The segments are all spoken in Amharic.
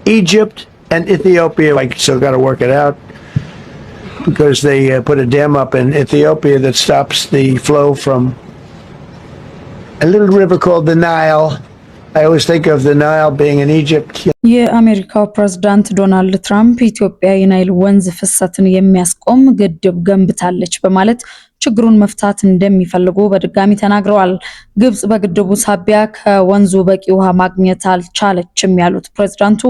Egypt and Ethiopia, I still got to work it out because they put a dam up in Ethiopia that stops the flow from a little river called the Nile. I always think of the Nile being in Egypt. የአሜሪካው ፕሬዝዳንት ዶናልድ ትራምፕ ኢትዮጵያ የናይል ወንዝ ፍሰትን የሚያስቆም ግድብ ገንብታለች በማለት ችግሩን መፍታት እንደሚፈልጉ በድጋሚ ተናግረዋል። ግብጽ በግድቡ ሳቢያ ከወንዙ በቂ ውሃ ማግኘት አልቻለችም ያሉት ፕሬዝዳንቱ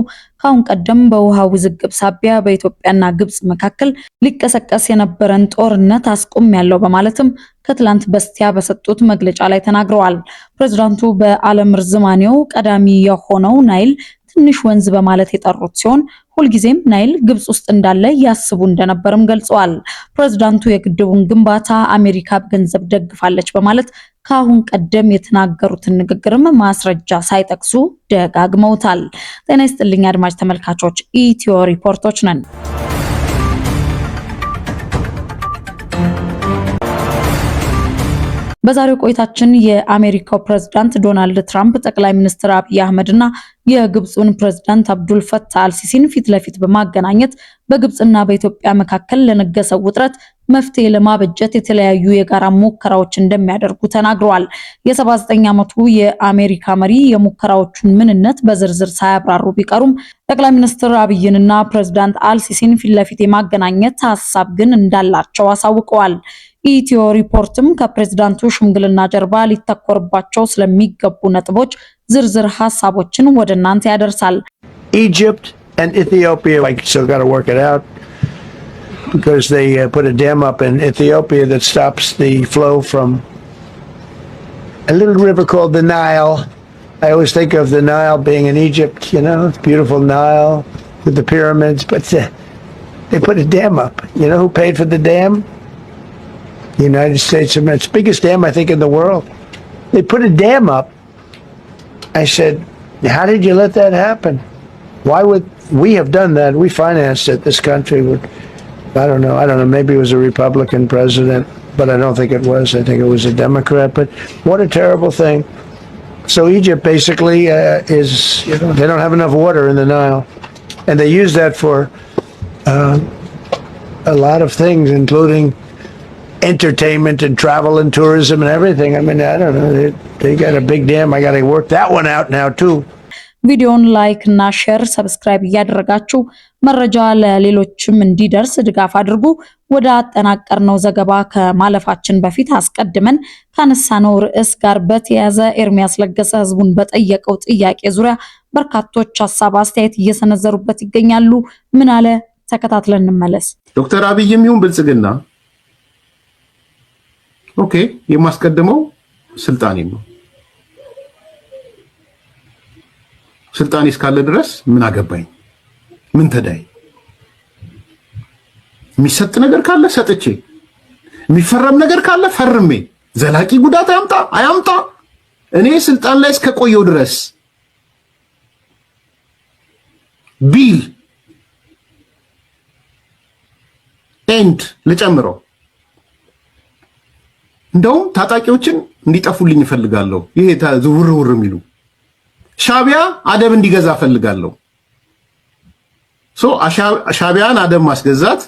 ካሁን ቀደም በውሃ ውዝግብ ሳቢያ በኢትዮጵያና ግብጽ መካከል ሊቀሰቀስ የነበረን ጦርነት አስቆሚያለሁ በማለትም ከትላንት በስቲያ በሰጡት መግለጫ ላይ ተናግረዋል። ፕሬዝዳንቱ በዓለም ርዝማኔው ቀዳሚ የሆነው ናይል ትንሽ ወንዝ በማለት የጠሩት ሲሆን ሁልጊዜም ናይል ግብጽ ውስጥ እንዳለ ያስቡ እንደነበርም ገልጸዋል። ፕሬዝዳንቱ የግድቡን ግንባታ አሜሪካ ገንዘብ ደግፋለች በማለት ካሁን ቀደም የተናገሩትን ንግግርም ማስረጃ ሳይጠቅሱ ደጋግመውታል። ጤና ይስጥልኝ አድማጭ ተመልካቾች፣ ኢትዮ ሪፖርቶች ነን። በዛሬው ቆይታችን የአሜሪካው ፕሬዝዳንት ዶናልድ ትራምፕ ጠቅላይ ሚኒስትር አብይ አህመድና የግብጹን ፕሬዝዳንት አብዱል ፈታህ አልሲሲን ፊት ለፊት በማገናኘት በግብጽና በኢትዮጵያ መካከል ለነገሰው ውጥረት መፍትሄ ለማበጀት የተለያዩ የጋራ ሙከራዎች እንደሚያደርጉ ተናግረዋል። የ79 ዓመቱ የአሜሪካ መሪ የሙከራዎቹን ምንነት በዝርዝር ሳያብራሩ ቢቀሩም ጠቅላይ ሚኒስትር አብይንና ፕሬዝዳንት አልሲሲን ፊት ለፊት የማገናኘት ሐሳብ ግን እንዳላቸው አሳውቀዋል። ኢትዮ ሪፖርትም ከፕሬዝዳንቱ ሽምግልና ጀርባ ሊተኮርባቸው ስለሚገቡ ነጥቦች ዝርዝር ሐሳቦችን ወደ እናንተ ያደርሳል። Egypt and Ethiopia, I still got to work it out because they put a dam up in Ethiopia that stops the flow from a little river called the Nile. I always think of the Nile being in Egypt, you know, it's beautiful Nile with the pyramids, but they put a dam up. You know who paid for the dam? The United States of America. It's the biggest dam, I think, in the world. They put a dam up. I said, how did you let that happen? Why would we have done that? We financed it. This country would, I don't know, maybe it was a Republican president, but I don't think it was. I think it was a Democrat. But what a terrible thing. So Egypt basically is, you know, they don't have enough water in the Nile. And they use that for a lot of things, including entertainment and travel and tourism and everything. I mean, I don't know. They got a big dam. I got to work that one out now too. ቪዲዮን ላይክ እና ሼር ሰብስክራይብ እያደረጋችሁ መረጃ ለሌሎችም እንዲደርስ ድጋፍ አድርጉ። ወደ አጠናቀርነው ዘገባ ከማለፋችን በፊት አስቀድመን ካነሳነው ርዕስ ጋር በተያያዘ ኤርሚያስ ለገሰ ህዝቡን በጠየቀው ጥያቄ ዙሪያ በርካቶች ሐሳብ አስተያየት እየሰነዘሩበት ይገኛሉ። ምን አለ? ተከታትለን እንመለስ። ዶክተር አብይም ይሁን ብልጽግና ኦኬ የማስቀድመው ስልጣኔ ነው። ስልጣኔ እስካለ ድረስ ምን አገባኝ? ምን ተዳይ? የሚሰጥ ነገር ካለ ሰጥቼ፣ የሚፈረም ነገር ካለ ፈርሜ፣ ዘላቂ ጉዳት አያምጣ እኔ ስልጣን ላይ እስከቆየው ድረስ ቢል ኤንድ ልጨምረው። እንደውም ታጣቂዎችን እንዲጠፉልኝ እፈልጋለሁ። ይሄ ዝውርውር የሚሉ ሻቢያ አደብ እንዲገዛ እፈልጋለሁ። ሻቢያን አደብ ማስገዛት፣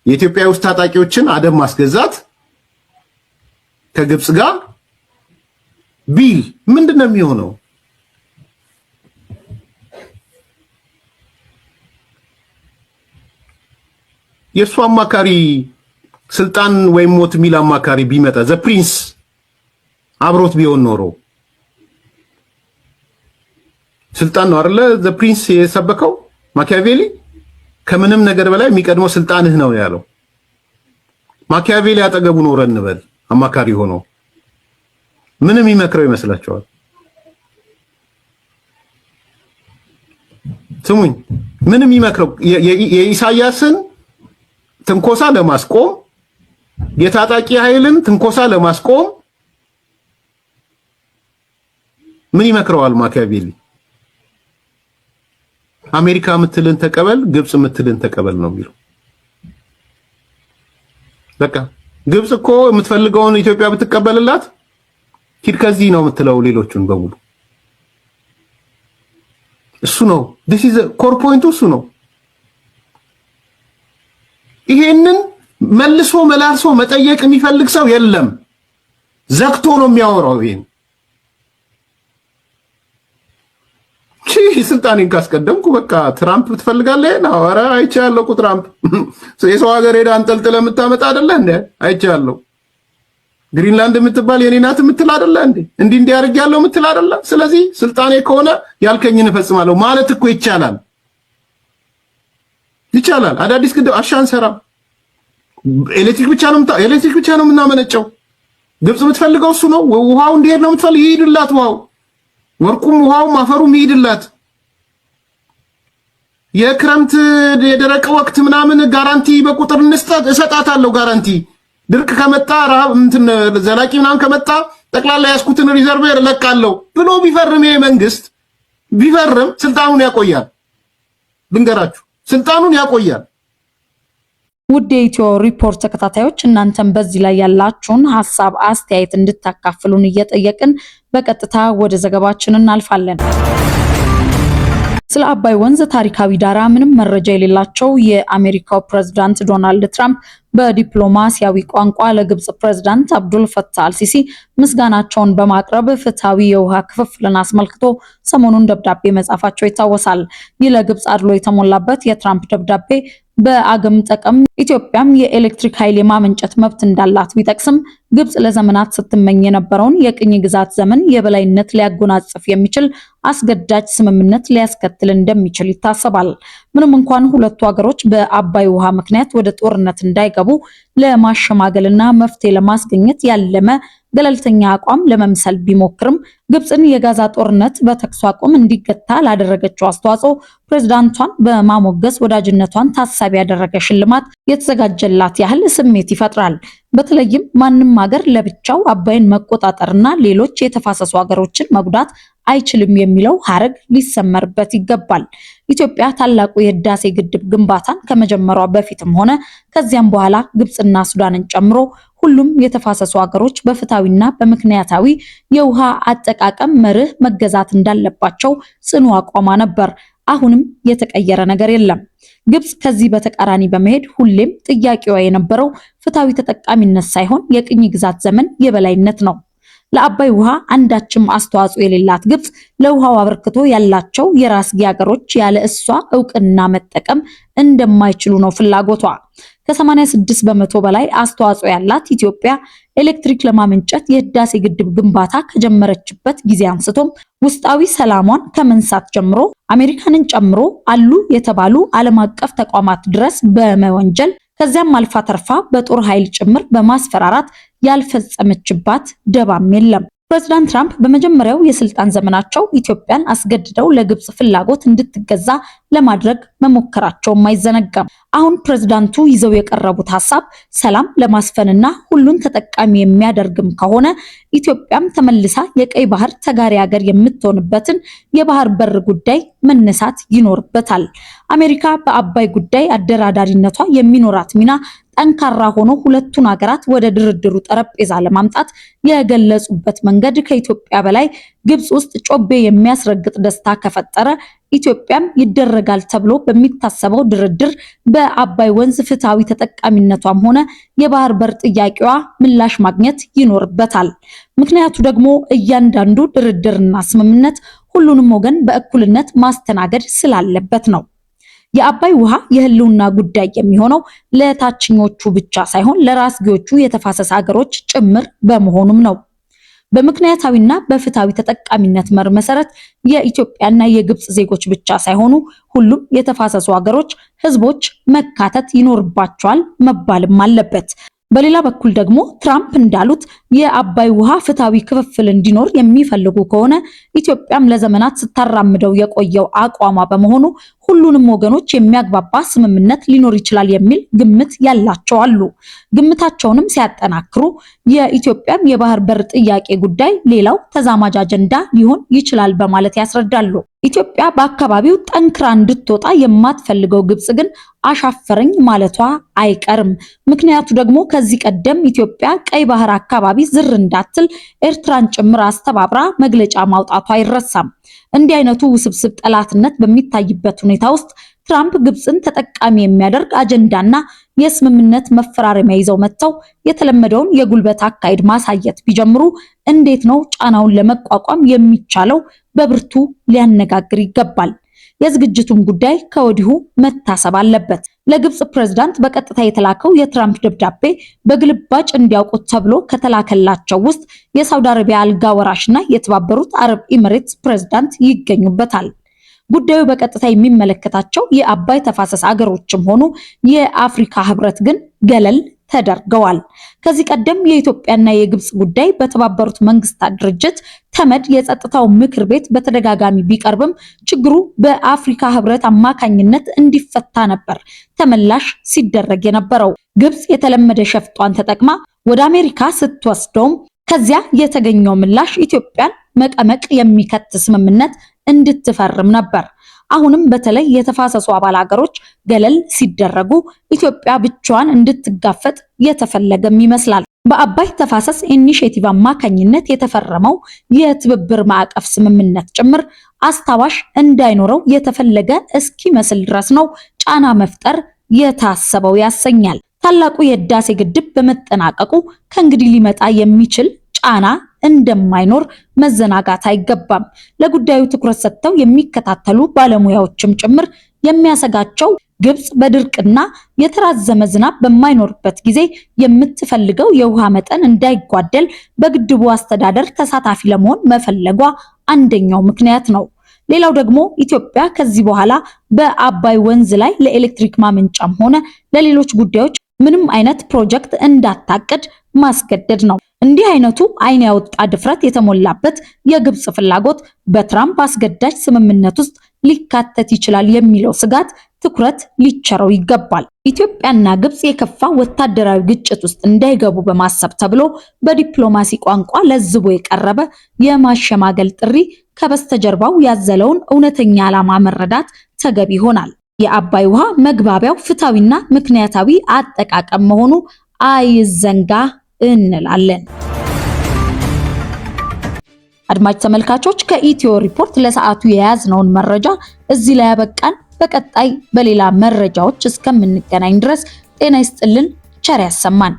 የኢትዮጵያ ውስጥ ታጣቂዎችን አደብ ማስገዛት ከግብጽ ጋር ቢል ምንድነው የሚሆነው? የሱ አማካሪ ስልጣን ወይም ሞት የሚል አማካሪ ቢመጣ ዘ ፕሪንስ አብሮት ቢሆን ኖሮ ስልጣን ነው አይደለ? ዘ ፕሪንስ የሰበከው ማኪያቬሊ ከምንም ነገር በላይ የሚቀድመው ስልጣንህ ነው ያለው። ማኪያቬሊ አጠገቡ ኖረ እንበል አማካሪ ሆኖ ምንም ይመክረው ይመስላችኋል? ስሙኝ፣ ምንም ይመክረው የኢሳያስን ትንኮሳ ለማስቆም የታጣቂ ኃይልን ትንኮሳ ለማስቆም ምን ይመክረዋል ማኪያቬሊ? አሜሪካ ምትልን ተቀበል፣ ግብጽ ምትልን ተቀበል ነው የሚለው። በቃ ግብጽ እኮ የምትፈልገውን ኢትዮጵያ ብትቀበልላት ሂድ ከዚህ ነው የምትለው ሌሎቹን በሙሉ። እሱ ነው this is a core point እሱ ነው። ይሄንን መልሶ መላልሶ መጠየቅ የሚፈልግ ሰው የለም። ዘግቶ ነው የሚያወራው። ይሄን ስልጣኔን ካስቀደምኩ በቃ ትራምፕ ትፈልጋለህ? ኧረ አይቻለሁ እኮ ትራምፕ የሰው ሀገር ሄዳ አንጠልጥለህ የምታመጣ አይደለ እንዴ? አይቻለሁ። ግሪንላንድ የምትባል የኔ ናት የምትል አይደለ እንዴ? እንዲህ አድርግ ያለው የምትል አይደለ? ስለዚህ ስልጣኔ ከሆነ ያልከኝን እፈጽማለሁ ማለት እኮ ይቻላል። አዳዲስ ግድብ አሻንሰራ ኤሌክትሪክ ብቻ ነው የምናመነጨው። ግብጽ የምትፈልገው እሱ ነው። ውሃው እንዲሄድ ነው የምትፈልግ፣ ይሄድላት። ውሃው ወርቁም ውሃውም አፈሩም ይሄድላት። የክረምት የደረቅ ወቅት ምናምን ጋራንቲ በቁጥር እሰጣታለሁ ጋራንቲ። ድርቅ ከመጣ ረሃብ እንትን ዘላቂ ምናምን ከመጣ ጠቅላላ ያስኩትን ሪዘርቨር ለቃለሁ ብሎ ቢፈርም ይሄ መንግስት ቢፈርም ስልጣኑን ያቆያል። ልንገራችሁ፣ ስልጣኑን ያቆያል። ውድ የኢትዮ ሪፖርት ተከታታዮች እናንተም በዚህ ላይ ያላችሁን ሐሳብ አስተያየት እንድታካፍሉን እየጠየቅን በቀጥታ ወደ ዘገባችን እናልፋለን። ስለ አባይ ወንዝ ታሪካዊ ዳራ ምንም መረጃ የሌላቸው የአሜሪካው ፕሬዝዳንት ዶናልድ ትራምፕ በዲፕሎማሲያዊ ቋንቋ ለግብጽ ፕሬዝዳንት አብዱል ፈታህ አልሲሲ ምስጋናቸውን በማቅረብ ፍትሃዊ የውሃ ክፍፍልን አስመልክቶ ሰሞኑን ደብዳቤ መጻፋቸው ይታወሳል። ይህ ለግብጽ አድሎ የተሞላበት የትራምፕ ደብዳቤ በአገም ጠቀም ኢትዮጵያም የኤሌክትሪክ ኃይል የማመንጨት መብት እንዳላት ቢጠቅስም ግብጽ ለዘመናት ስትመኝ የነበረውን የቅኝ ግዛት ዘመን የበላይነት ሊያጎናጽፍ የሚችል አስገዳጅ ስምምነት ሊያስከትል እንደሚችል ይታሰባል። ምንም እንኳን ሁለቱ ሀገሮች በአባይ ውሃ ምክንያት ወደ ጦርነት እንዳይገቡ ለማሸማገልና መፍትሄ ለማስገኘት ያለመ ገለልተኛ አቋም ለመምሰል ቢሞክርም ግብጽን የጋዛ ጦርነት በተኩስ አቁም እንዲገታ ላደረገችው አስተዋጽኦ ፕሬዝዳንቷን በማሞገስ ወዳጅነቷን ታሳቢ ያደረገ ሽልማት የተዘጋጀላት ያህል ስሜት ይፈጥራል። በተለይም ማንም ሀገር ለብቻው አባይን መቆጣጠርና ሌሎች የተፋሰሱ ሀገሮችን መጉዳት አይችልም የሚለው ሐረግ ሊሰመርበት ይገባል። ኢትዮጵያ ታላቁ የህዳሴ ግድብ ግንባታን ከመጀመሯ በፊትም ሆነ ከዚያም በኋላ ግብጽና ሱዳንን ጨምሮ ሁሉም የተፋሰሱ ሀገሮች በፍትሃዊና በምክንያታዊ የውሃ አጠቃቀም መርህ መገዛት እንዳለባቸው ጽኑ አቋሟ ነበር። አሁንም የተቀየረ ነገር የለም። ግብጽ ከዚህ በተቃራኒ በመሄድ ሁሌም ጥያቄዋ የነበረው ፍትሃዊ ተጠቃሚነት ሳይሆን የቅኝ ግዛት ዘመን የበላይነት ነው። ለአባይ ውሃ አንዳችም አስተዋጽኦ የሌላት ግብጽ ለውሃው አበርክቶ ያላቸው የራስጌ ሀገሮች ያለ እሷ እውቅና መጠቀም እንደማይችሉ ነው ፍላጎቷ። ከ86 በመቶ በላይ አስተዋጽኦ ያላት ኢትዮጵያ ኤሌክትሪክ ለማመንጨት የህዳሴ ግድብ ግንባታ ከጀመረችበት ጊዜ አንስቶም ውስጣዊ ሰላሟን ከመንሳት ጀምሮ አሜሪካንን ጨምሮ አሉ የተባሉ ዓለም አቀፍ ተቋማት ድረስ በመወንጀል ከዚያም አልፋ ተርፋ በጦር ኃይል ጭምር በማስፈራራት ያልፈጸመችባት ደባም የለም። ፕሬዝዳንት ትራምፕ በመጀመሪያው የስልጣን ዘመናቸው ኢትዮጵያን አስገድደው ለግብጽ ፍላጎት እንድትገዛ ለማድረግ መሞከራቸውም አይዘነጋም። አሁን ፕሬዝዳንቱ ይዘው የቀረቡት ሐሳብ ሰላም ለማስፈንና ሁሉን ተጠቃሚ የሚያደርግም ከሆነ ኢትዮጵያም ተመልሳ የቀይ ባህር ተጋሪ ሀገር የምትሆንበትን የባህር በር ጉዳይ መነሳት ይኖርበታል። አሜሪካ በአባይ ጉዳይ አደራዳሪነቷ የሚኖራት ሚና ጠንካራ ሆኖ ሁለቱን ሀገራት ወደ ድርድሩ ጠረጴዛ ለማምጣት የገለጹበት መንገድ ከኢትዮጵያ በላይ ግብጽ ውስጥ ጮቤ የሚያስረግጥ ደስታ ከፈጠረ ኢትዮጵያም ይደረጋል ተብሎ በሚታሰበው ድርድር በአባይ ወንዝ ፍትሃዊ ተጠቃሚነቷም ሆነ የባህር በር ጥያቄዋ ምላሽ ማግኘት ይኖርበታል። ምክንያቱ ደግሞ እያንዳንዱ ድርድርና ስምምነት ሁሉንም ወገን በእኩልነት ማስተናገድ ስላለበት ነው። የአባይ ውሃ የህልውና ጉዳይ የሚሆነው ለታችኞቹ ብቻ ሳይሆን ለራስጌዎቹ የተፋሰስ ሀገሮች ጭምር በመሆኑም ነው። በምክንያታዊና በፍትሃዊ ተጠቃሚነት መር መሰረት የኢትዮጵያና የግብጽ ዜጎች ብቻ ሳይሆኑ ሁሉም የተፋሰሱ ሀገሮች ህዝቦች መካተት ይኖርባቸዋል መባልም አለበት። በሌላ በኩል ደግሞ ትራምፕ እንዳሉት የአባይ ውሃ ፍትሃዊ ክፍፍል እንዲኖር የሚፈልጉ ከሆነ ኢትዮጵያም ለዘመናት ስታራምደው የቆየው አቋሟ በመሆኑ ሁሉንም ወገኖች የሚያግባባ ስምምነት ሊኖር ይችላል የሚል ግምት ያላቸው አሉ። ግምታቸውንም ሲያጠናክሩ የኢትዮጵያም የባህር በር ጥያቄ ጉዳይ ሌላው ተዛማጅ አጀንዳ ሊሆን ይችላል በማለት ያስረዳሉ። ኢትዮጵያ በአካባቢው ጠንክራ እንድትወጣ የማትፈልገው ግብጽ ግን አሻፈረኝ ማለቷ አይቀርም። ምክንያቱ ደግሞ ከዚህ ቀደም ኢትዮጵያ ቀይ ባህር አካባቢ ዝር እንዳትል ኤርትራን ጭምር አስተባብራ መግለጫ ማውጣቷ አይረሳም። እንዲህ አይነቱ ውስብስብ ጠላትነት በሚታይበት ሁኔታ ውስጥ ትራምፕ ግብጽን ተጠቃሚ የሚያደርግ አጀንዳና የስምምነት መፈራረሚያ ይዘው መጥተው የተለመደውን የጉልበት አካሄድ ማሳየት ቢጀምሩ እንዴት ነው ጫናውን ለመቋቋም የሚቻለው? በብርቱ ሊያነጋግር ይገባል። የዝግጅቱን ጉዳይ ከወዲሁ መታሰብ አለበት። ለግብጽ ፕሬዝዳንት በቀጥታ የተላከው የትራምፕ ደብዳቤ በግልባጭ እንዲያውቁት ተብሎ ከተላከላቸው ውስጥ የሳውዲ አረቢያ አልጋ ወራሽና የተባበሩት አረብ ኤሚሬትስ ፕሬዝዳንት ይገኙበታል። ጉዳዩ በቀጥታ የሚመለከታቸው የአባይ ተፋሰስ አገሮችም ሆኑ የአፍሪካ ህብረት ግን ገለል ተደርገዋል። ከዚህ ቀደም የኢትዮጵያና የግብጽ ጉዳይ በተባበሩት መንግስታት ድርጅት ተመድ የጸጥታው ምክር ቤት በተደጋጋሚ ቢቀርብም ችግሩ በአፍሪካ ህብረት አማካኝነት እንዲፈታ ነበር ተመላሽ ሲደረግ የነበረው። ግብጽ የተለመደ ሸፍጧን ተጠቅማ ወደ አሜሪካ ስትወስደውም ከዚያ የተገኘው ምላሽ ኢትዮጵያን መቀመቅ የሚከት ስምምነት እንድትፈርም ነበር። አሁንም በተለይ የተፋሰሱ አባል ሀገሮች ገለል ሲደረጉ ኢትዮጵያ ብቻዋን እንድትጋፈጥ የተፈለገም ይመስላል። በአባይ ተፋሰስ ኢኒሼቲቭ አማካኝነት የተፈረመው የትብብር ማዕቀፍ ስምምነት ጭምር አስታዋሽ እንዳይኖረው የተፈለገ እስኪመስል ድረስ ነው ጫና መፍጠር የታሰበው ያሰኛል። ታላቁ የህዳሴ ግድብ በመጠናቀቁ ከእንግዲህ ሊመጣ የሚችል ጫና እንደማይኖር መዘናጋት አይገባም። ለጉዳዩ ትኩረት ሰጥተው የሚከታተሉ ባለሙያዎችም ጭምር የሚያሰጋቸው ግብጽ በድርቅና የተራዘመ ዝናብ በማይኖርበት ጊዜ የምትፈልገው የውሃ መጠን እንዳይጓደል በግድቡ አስተዳደር ተሳታፊ ለመሆን መፈለጓ አንደኛው ምክንያት ነው። ሌላው ደግሞ ኢትዮጵያ ከዚህ በኋላ በአባይ ወንዝ ላይ ለኤሌክትሪክ ማመንጫም ሆነ ለሌሎች ጉዳዮች ምንም አይነት ፕሮጀክት እንዳታቅድ ማስገደድ ነው። እንዲህ አይነቱ አይን ያወጣ ድፍረት የተሞላበት የግብጽ ፍላጎት በትራምፕ አስገዳጅ ስምምነት ውስጥ ሊካተት ይችላል የሚለው ስጋት ትኩረት ሊቸረው ይገባል። ኢትዮጵያና ግብጽ የከፋ ወታደራዊ ግጭት ውስጥ እንዳይገቡ በማሰብ ተብሎ በዲፕሎማሲ ቋንቋ ለዝቦ የቀረበ የማሸማገል ጥሪ ከበስተጀርባው ያዘለውን እውነተኛ ዓላማ መረዳት ተገቢ ይሆናል። የአባይ ውሃ መግባቢያው ፍትሃዊና ምክንያታዊ አጠቃቀም መሆኑ አይዘንጋ እንላለን። አድማጭ ተመልካቾች ከኢትዮ ሪፖርት ለሰዓቱ የያዝነውን መረጃ እዚህ ላይ ያበቃን። በቀጣይ በሌላ መረጃዎች እስከምንገናኝ ድረስ ጤና ይስጥልን፣ ቸር ያሰማን።